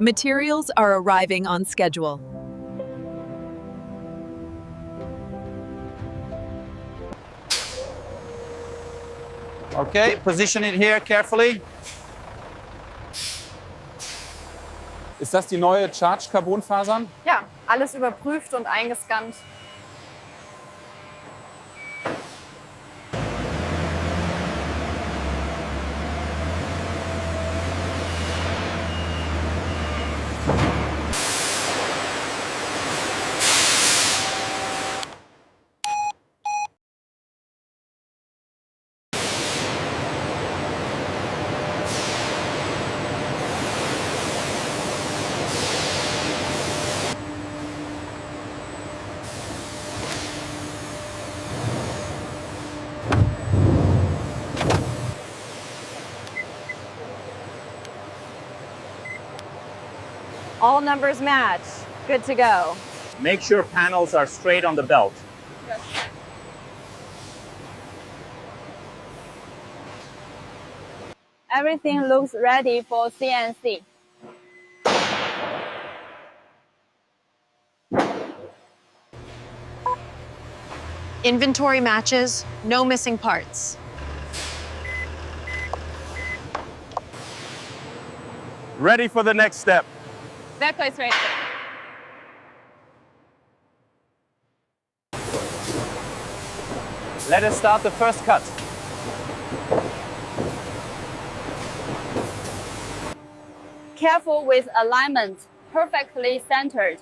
Materials are arriving on schedule. Okay, position it here carefully. Ist das die neue Charged Carbonfasern? Ja, alles überprüft und eingescannt. All numbers match. Good to go. Make sure panels are straight on the belt. Everything looks ready for CNC. Inventory matches, no missing parts. Ready for the next step. Werkzeugrechte. Let us start the first cut. Careful with alignment. Perfectly centered.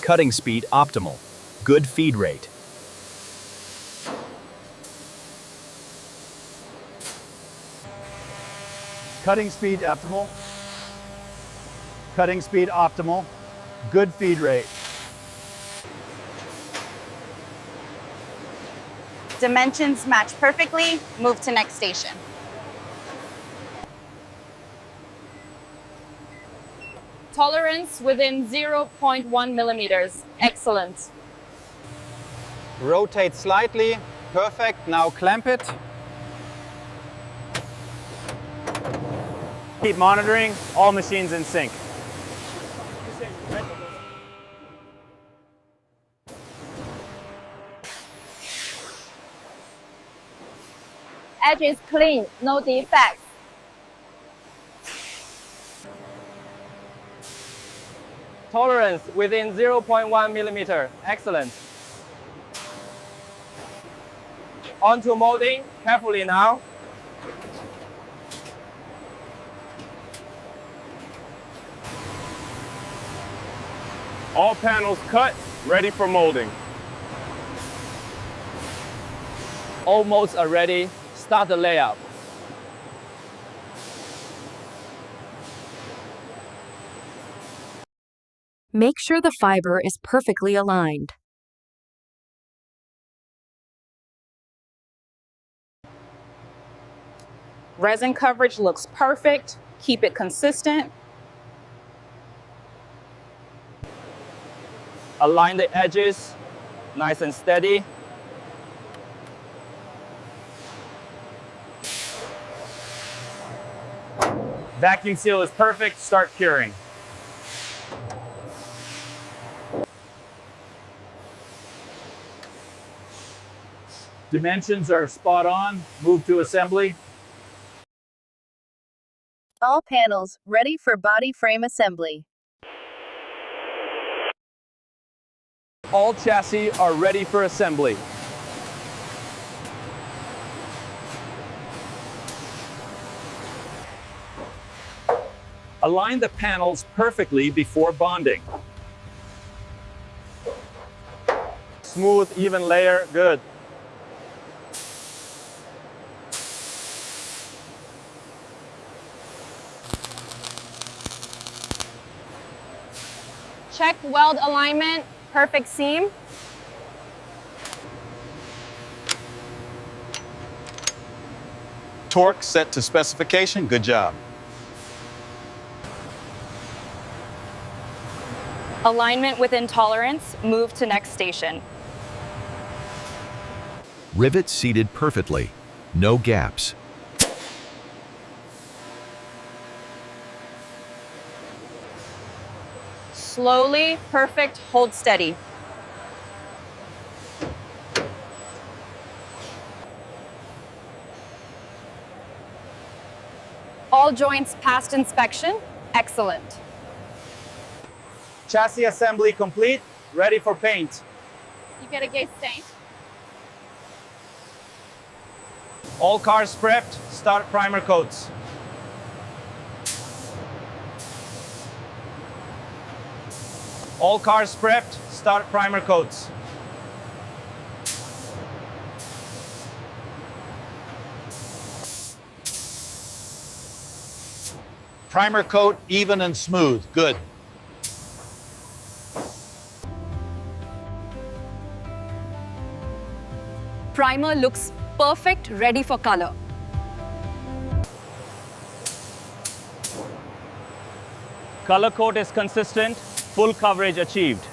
Cutting speed optimal. Good feed rate. Cutting speed optimal. Cutting speed optimal. Good feed rate. Dimensions match perfectly. Move to next station. Tolerance within 0.1 millimeters. Excellent. Rotate slightly. Perfect. Now clamp it. Keep monitoring. All machines in sync. Edges clean, no defects. Tolerance within 0.1 millimeter. Excellent. Onto molding. Carefully now. All panels cut, ready for molding. All molds are ready. Start the layout. Make sure the fiber is perfectly aligned. Resin coverage looks perfect. Keep it consistent. Align the edges, nice and steady. Vacuum seal is perfect. Start curing. Dimensions are spot on. Move to assembly. All panels ready for body frame assembly. All chassis are ready for assembly. Align the panels perfectly before bonding. Smooth, even layer. Good. Check weld alignment, perfect seam. Torque set to specification. Good job. Alignment within tolerance, move to next station. Rivets seated perfectly. No gaps. slowly, perfect, hold steady. All joints passed inspection, excellent. Chassis assembly complete, ready for paint. You get a gauge stain. All cars prepped, start primer coats. All cars prepped, start primer coats. Primer coat, even and smooth. Good. Primer looks perfect, ready for color. Color coat is consistent, full coverage achieved.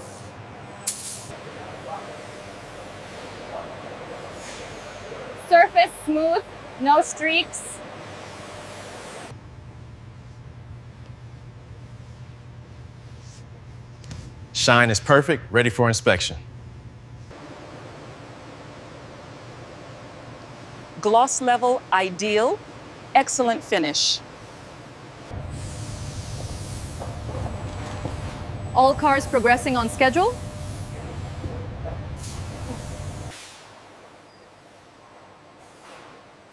Surface smooth, no streaks. Shine is perfect, ready for inspection. Gloss level ideal, excellent finish. All cars progressing on schedule.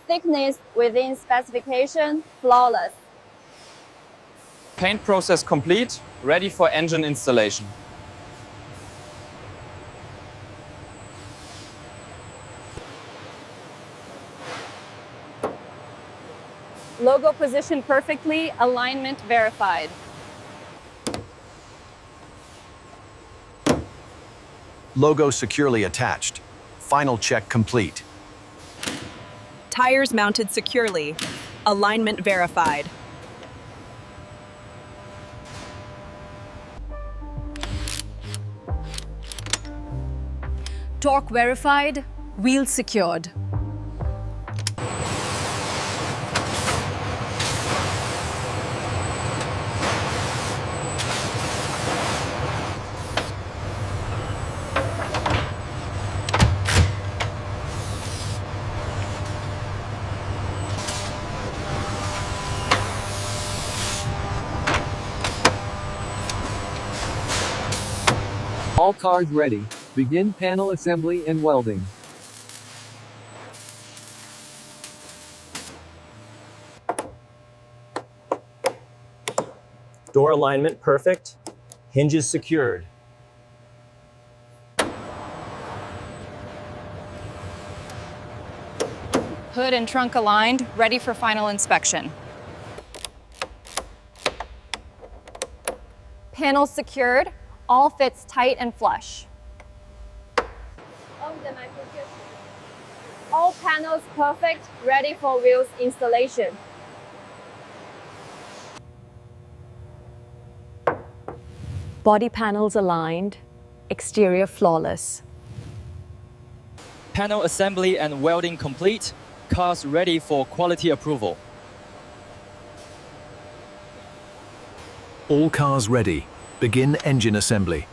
Thickness within specification, flawless. Paint process complete, ready for engine installation. Logo positioned perfectly, alignment verified. Logo securely attached. Final check complete. Tires mounted securely, alignment verified. Torque verified, wheels secured. All cars ready. Begin panel assembly and welding. Door alignment perfect, hinges secured. Hood and trunk aligned, ready for final inspection. Panels secured, all fits tight and flush. All panels perfect, ready for wheels installation. Body panels aligned, exterior flawless. Panel assembly and welding complete, cars ready for quality approval. All cars ready. Begin engine assembly.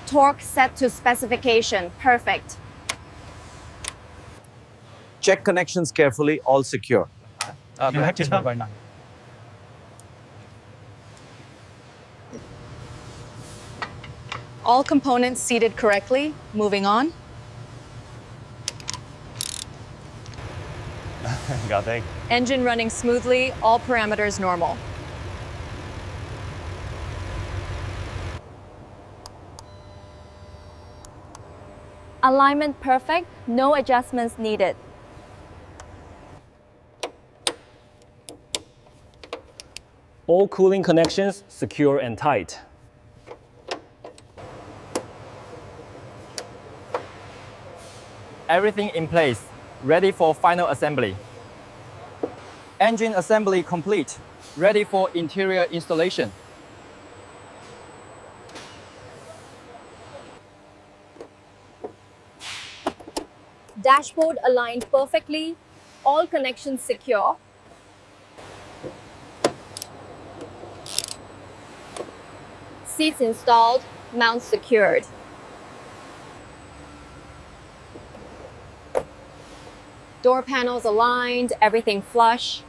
Torque set to specification, perfect. Check connections carefully, all secure. All components seated correctly, moving on. Got it. Engine running smoothly, all parameters normal. Alignment perfect, no adjustments needed. All cooling connections secure and tight. Everything in place, ready for final assembly. Engine assembly complete, ready for interior installation. Dashboard aligned perfectly, All connections secure. Seats installed, mounts secured. Door panels aligned, everything flush.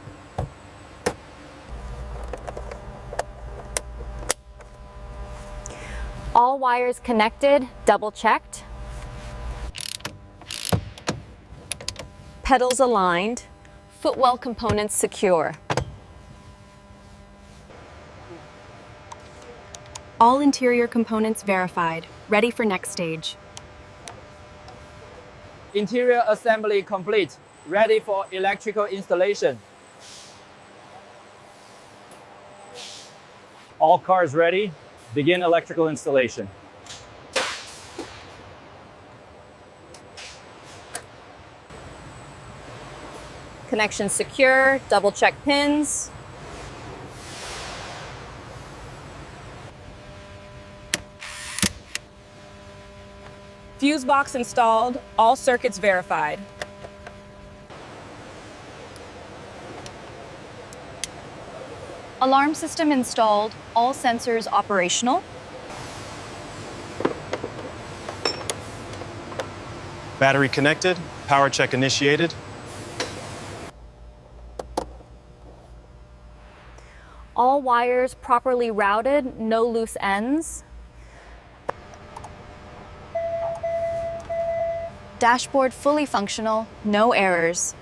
All wires connected, double checked. Pedals aligned, footwell components secure. All interior components verified, ready for next stage. Interior assembly complete, ready for electrical installation. All cars ready. Begin electrical installation. Connection secure, double check pins. Fuse box installed, all circuits verified. Alarm system installed, all sensors operational. Battery connected, power check initiated. All wires properly routed, no loose ends. Dashboard fully functional, no errors.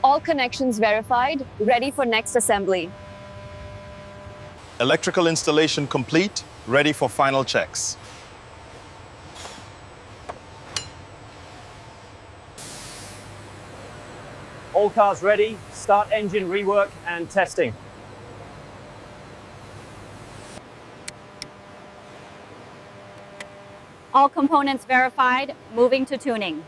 All connections verified, ready for next assembly. Electrical installation complete, ready for final checks. All cars ready. Start engine rework and testing. All components verified, moving to tuning.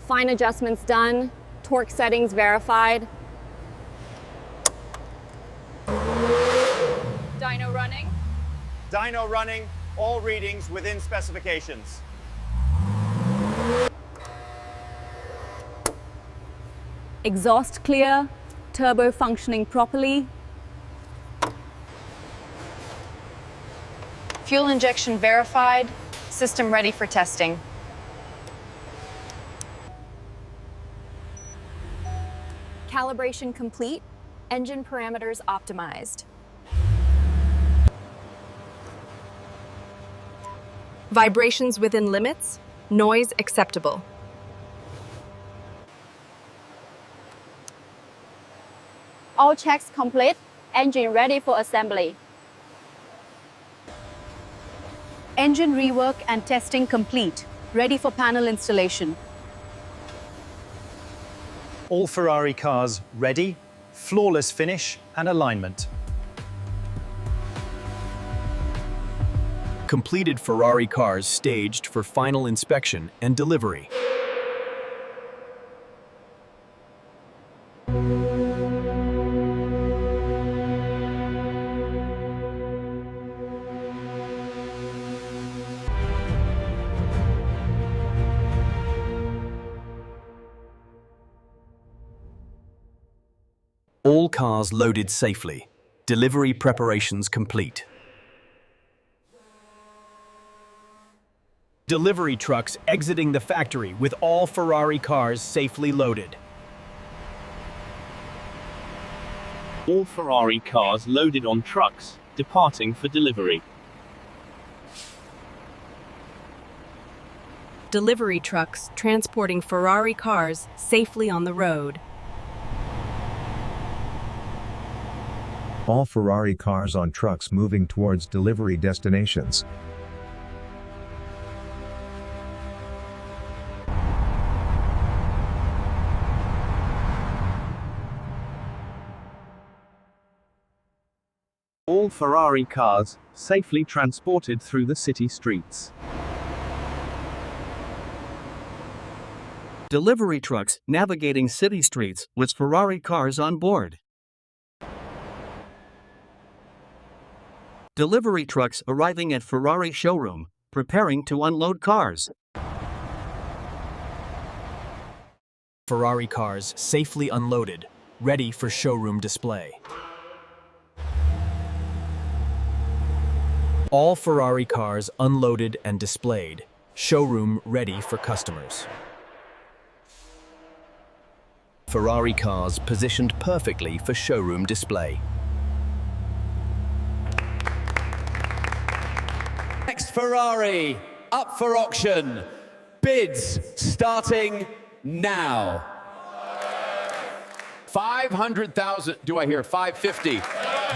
Fine adjustments done, torque settings verified. Dyno running. Dyno running, all readings within specifications. Exhaust clear, turbo functioning properly. Fuel injection verified, system ready for testing. Calibration complete, engine parameters optimized. Vibrations within limits, noise acceptable. All checks complete, engine ready for assembly. Engine rework and testing complete, ready for panel installation. All Ferrari cars ready, flawless finish and alignment. Completed Ferrari cars staged for final inspection and delivery. All cars loaded safely. Delivery preparations complete. Delivery trucks exiting the factory with all Ferrari cars safely loaded. All Ferrari cars loaded on trucks, departing for delivery. Delivery trucks transporting Ferrari cars safely on the road. All Ferrari cars on trucks moving towards delivery destinations. All Ferrari cars safely transported through the city streets. Delivery trucks navigating city streets with Ferrari cars on board. Delivery trucks arriving at Ferrari showroom, preparing to unload cars. Ferrari cars safely unloaded, ready for showroom display. All Ferrari cars unloaded and displayed, showroom ready for customers. Ferrari cars positioned perfectly for showroom display. Next Ferrari up for auction. Bids starting now. 500,000. Do I hear 550?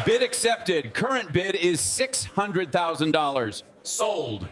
Bid accepted. Current bid is $600,000. Sold.